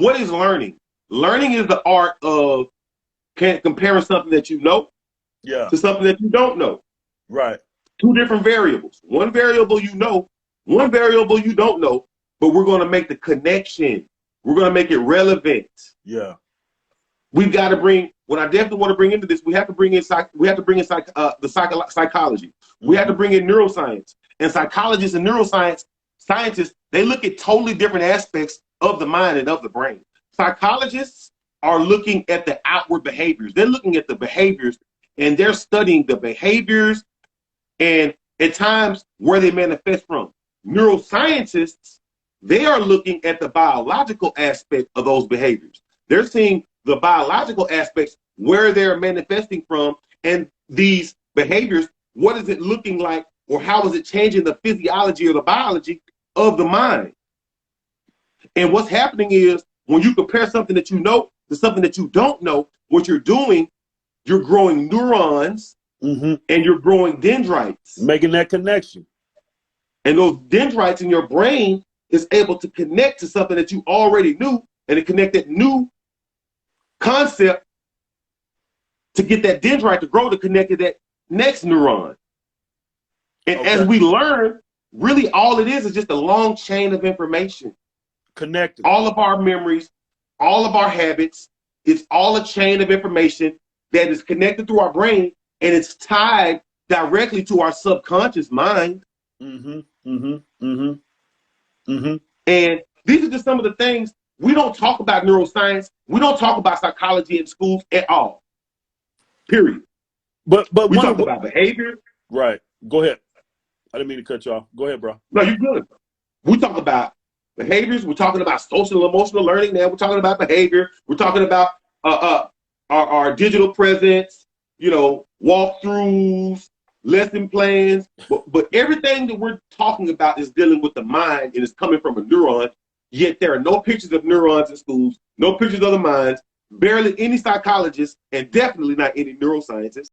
what is learning? Learning is the art of comparing something that you know to something that you don't know. Right. Two different variables. One variable you know, one variable you don't know, but we're going to make the connection. We're going to make it relevant. Yeah. We've got to bring, what I definitely want to bring into this, we have to bring in psychology. We have to bring in neuroscience. And psychologists and neuroscience scientists, they look at totally different aspects of the mind and of the brain. Psychologists are looking at the outward behaviors. They're looking at the behaviors, and they're studying the behaviors and at times where they manifest from. Neuroscientists, they are looking at the biological aspect of those behaviors. They're seeing the biological aspects where they're manifesting from, and these behaviors, what is it looking like, or how is it changing the physiology or the biology of the mind? And what's happening is when you compare something that you know to something that you don't know, what you're doing, you're growing neurons and you're growing dendrites. Making that connection. And those dendrites in your brain is able to connect to something that you already knew, and to connect that new concept to get that dendrite to grow to connect to that next neuron. And as we learn, really all it is just a long chain of information. Connected. All of our memories, all of our habits, it's all a chain of information that is connected through our brain, and it's tied directly to our subconscious mind. And these are just some of the things. We don't talk about neuroscience. We don't talk about psychology in schools at all. Period. But we talk about behavior. Right. Go ahead. I didn't mean to cut you off. Go ahead, bro. No, you're good. We talk about behaviors. We're talking about social and emotional learning now. We're talking about behavior. We're talking about our digital presence, walkthroughs, lesson plans. But everything that we're talking about is dealing with the mind, and it's coming from a neuron. Yet there are no pictures of neurons in schools, no pictures of the minds, barely any psychologists, and definitely not any neuroscientists.